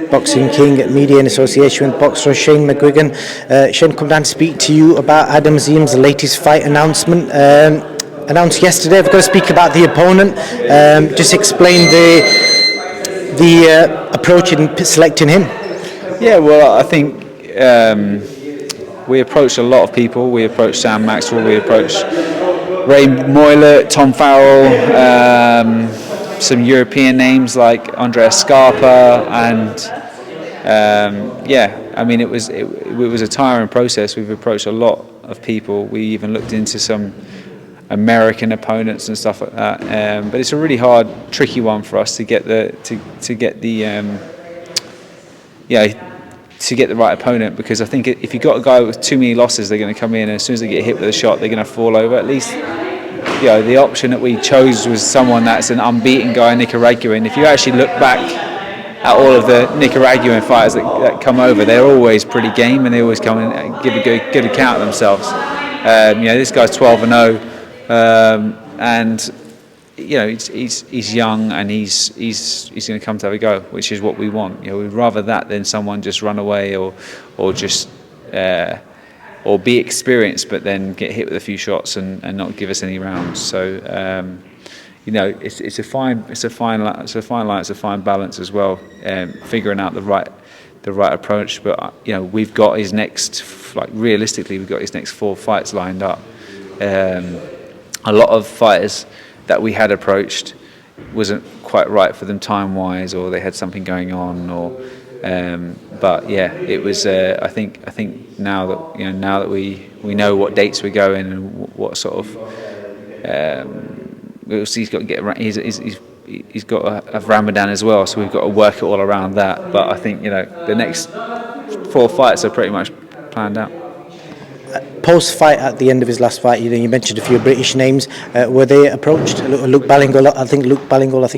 Boxing King Media in association with boxer Shane Mcguigan. Shane, come down to speak to you about Azim's latest fight announcement. Announced yesterday. I've got to speak about the opponent. Just explain the approach in selecting him. Yeah, well, I think we approached a lot of people. We approached Sam Maxwell. We approached Ray Moylett, Tom Farrell, some European names like Andrea Scarpa, and I mean it was a tiring process. We've approached a lot of people. We even looked into some American opponents and stuff like that. But it's a really hard, tricky one for us to get the right opponent, because I think if you've got a guy with too many losses, they're going to come in and as soon as they get hit with a shot, they're going to fall over. At least, the option that we chose was someone that's an unbeaten guy, Nicaraguan. If you actually look back at all of the Nicaraguan fighters that come over, they're always pretty game and they always come and give a good account of themselves. This guy's 12-0, and he's young and he's going to come to have a go, which is what we want. We'd rather that than someone just run away or be experienced but then get hit with a few shots and not give us any rounds. So it's a fine line, it's a fine balance as well, figuring out the right approach. But we've got his next, realistically, we've got his next 4 fights lined up. A lot of fighters that we had approached wasn't quite right for them time-wise, or they had something going on, but it was. I think now that we know what dates we're going and what sort of. He's got to get. He's got to have Ramadan as well, so we've got to work it all around that. But I think the next 4 fights are pretty much planned out. Post-fight, at the end of his last fight, you mentioned a few British names. Were they approached? Luke Ballingall, I think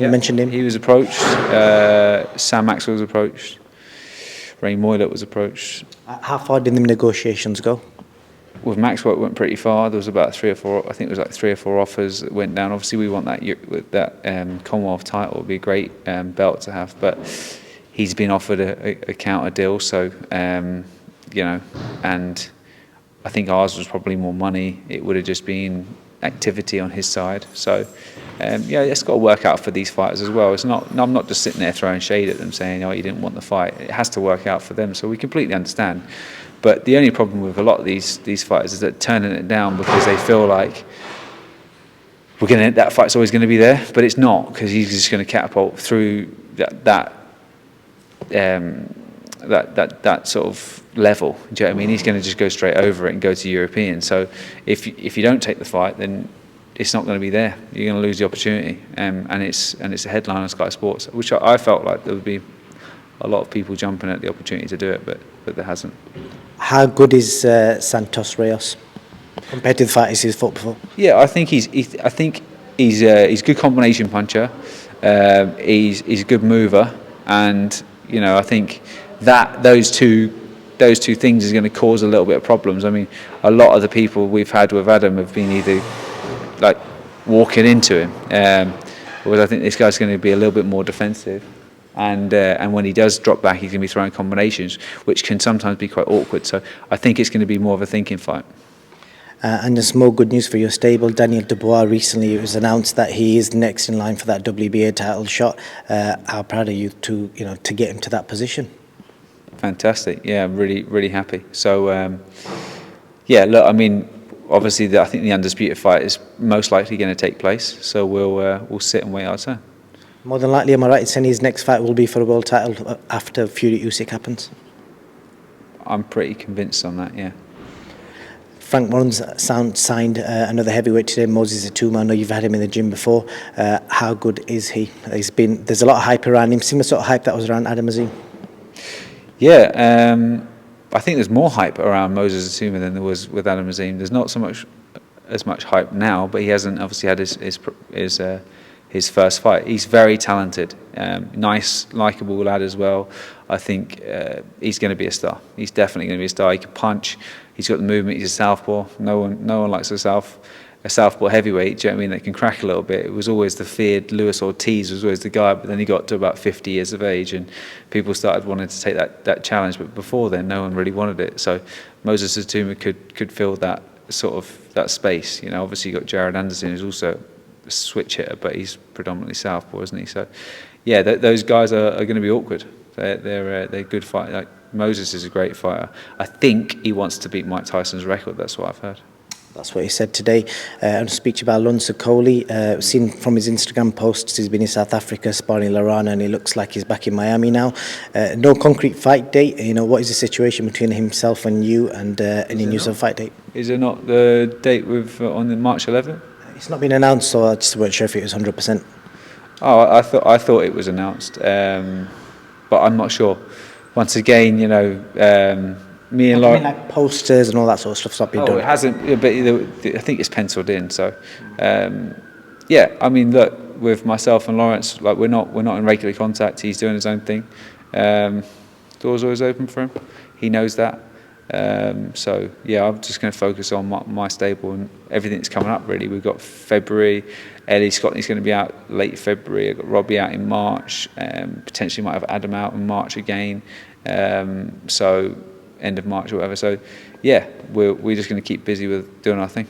you mentioned him. He was approached. Sam Maxwell was approached. Ray Moylett was approached. How far did the negotiations go? With Maxwell, it went pretty far. There was about 3 or 4. I think it was like 3 or 4 offers that went down. Obviously, we want that Commonwealth title. It would be a great belt to have, but he's been offered a counter deal. So and I think ours was probably more money. It would have just been activity on his side. So, it's got to work out for these fighters as well. I'm not just sitting there throwing shade at them saying, "Oh, you didn't want the fight." It has to work out for them. So we completely understand. But the only problem with a lot of these fighters is that turning it down because they feel like that fight's always going to be there, but it's not, because he's just going to catapult through that sort of level. Do you know what I mean? He's going to just go straight over it and go to European. So if you don't take the fight, then it's not going to be there. You're going to lose the opportunity, and it's a headline on Sky Sports, which I felt like there would be a lot of people jumping at the opportunity to do it, but there hasn't. How good is Santos Reyes compared to the fighters he's fought before? Yeah, I think he's a good combination puncher. He's a good mover, and I think that those two things is going to cause a little bit of problems. I mean, a lot of the people we've had with Adam have been either like walking into him, whereas I think this guy's going to be a little bit more defensive, and when he does drop back, he's going to be throwing combinations, which can sometimes be quite awkward. So I think it's going to be more of a thinking fight. And there's more good news for your stable. Daniel Dubois, recently it was announced that he is next in line for that WBA title shot. How proud are you to get him to that position? Fantastic. Yeah, I'm really, really happy. So, look, I mean, obviously, I think the undisputed fight is most likely going to take place. So we'll sit and wait our turn. More than likely, am I right in saying his next fight will be for a world title after Fury Usyk happens? I'm pretty convinced on that. Yeah. Frank Warren's signed another heavyweight today, Moses Atuma. I know you've had him in the gym before. How good is he? There's a lot of hype around him, similar sort of hype that was around Adam Azim. Yeah, I think there's more hype around Moses Atuma than there was with Adam Azim. There's not as much hype now, but he hasn't obviously had his first fight. He's very talented, nice, likeable lad as well. I think he's going to be a star. He's definitely going to be a star. He can punch. He's got the movement. He's a southpaw. No one likes a south. a southpaw heavyweight, do you know what I mean, that can crack a little bit. It was always the feared Luis Ortiz was always the guy, but then he got to about 50 years of age and people started wanting to take that challenge, but before then no one really wanted it. So Moses Atuma could fill that sort of that space. You know, obviously you got Jared Anderson, who's also a switch hitter, but he's predominantly southpaw, isn't he? So yeah, those guys are going to be awkward. They're good fight. Like Moses is a great fighter. I think he wants to beat Mike Tyson's record. That's what I've heard. That's what he said today. I'm speaking about Okolie. Seen from his Instagram posts, he's been in South Africa sparring Lorana, and he looks like he's back in Miami now. No concrete fight date. You know, what is the situation between himself and you, and any news of fight date? Is there not the date with on the March 11th? It's not been announced, so I just weren't sure if it was 100%. Oh, I thought it was announced, but I'm not sure. Once again, you know. Me and Lauren, like posters and all that sort of stuff's not been done. It hasn't, but I think it's penciled in. So, yeah. I mean, look, with myself and Lawrence, like we're not in regular contact. He's doing his own thing. Doors always open for him. He knows that. So yeah, I'm just going to focus on my stable and everything that's coming up. Really, we've got February. Ellie Scotland's going to be out late February. I've got Robbie out in March. Potentially might have Adam out in March again. So. End of March or whatever. So yeah, we're just going to keep busy with doing our thing.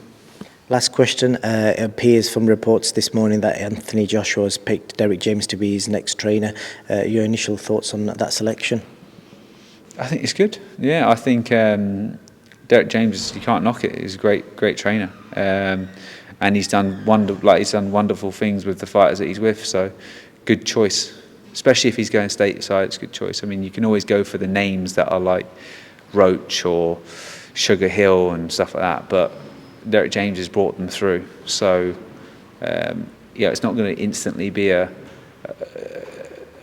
Last question. It appears from reports this morning that Anthony Joshua has picked Derek James to be his next trainer. Your initial thoughts on that selection? I think it's good. Yeah, I think Derek James, you can't knock it. He's a great trainer, and he's done wonderful things with the fighters that he's with. So good choice, especially if he's going stateside. It's a good choice. I mean, you can always go for the names that are like Roach or Sugar Hill and stuff like that, but Derek James has brought them through. So yeah, it's not going to instantly be a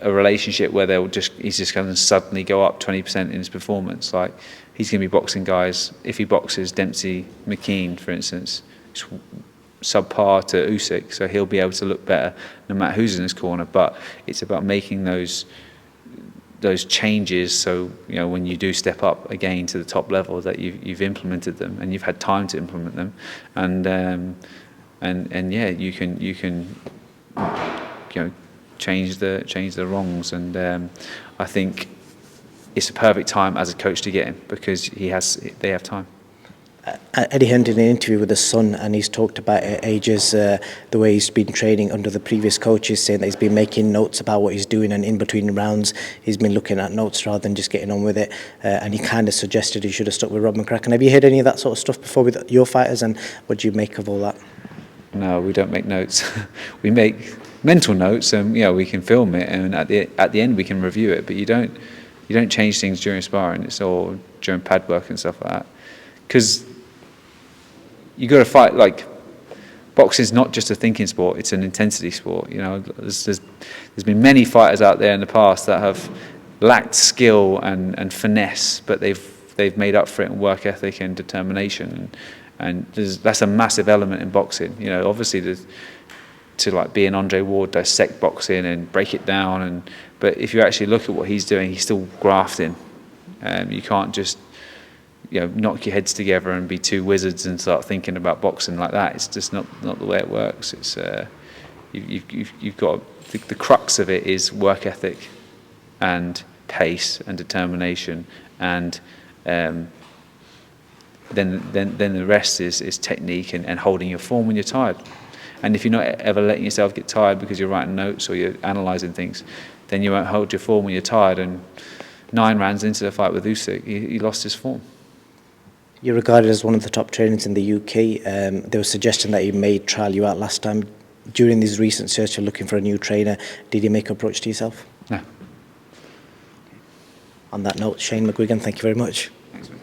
relationship where he's just going to suddenly go up 20% in his performance. Like he's going to be boxing guys. If he boxes Dempsey McKean, for instance, it's subpar to Usyk, so he'll be able to look better no matter who's in his corner. But it's about making those changes, so you know when you do step up again to the top level that you've implemented them and you've had time to implement them, and yeah, you can you know change the wrongs, and I think it's a perfect time as a coach to get him because they have time. Eddie Hearn did an interview with his son, and he's talked about ages, the way he's been training under the previous coaches, saying that he's been making notes about what he's doing, and in between rounds he's been looking at notes rather than just getting on with it, and he kind of suggested he should have stuck with Rob McCracken. Have you heard any of that sort of stuff before with your fighters, and what do you make of all that? No, we don't make notes. We make mental notes, and you know we can film it, and at the end we can review it, but you don't change things during sparring. It's all during pad work and stuff like that, because you got to fight. Like boxing's not just a thinking sport; it's an intensity sport. You know, there's been many fighters out there in the past that have lacked skill and finesse, but they've made up for it in work ethic and determination, and that's a massive element in boxing. You know, obviously to like be an Andre Ward, dissect boxing and break it down, but if you actually look at what he's doing, he's still grafting. You can't just knock your heads together and be two wizards and start thinking about boxing like that. It's just not the way it works. It's you've got the crux of it is work ethic and pace and determination, and then the rest is technique and holding your form when you're tired. And if you're not ever letting yourself get tired because you're writing notes or you're analysing things, then you won't hold your form when you're tired. And 9 rounds into the fight with Usyk, he lost his form. You're regarded as one of the top trainers in the UK. There was suggestion that he may trial you out last time. During this recent search of looking for a new trainer, did he make an approach to yourself? No. On that note, Shane Mcguigan, thank you very much. Thanks, man.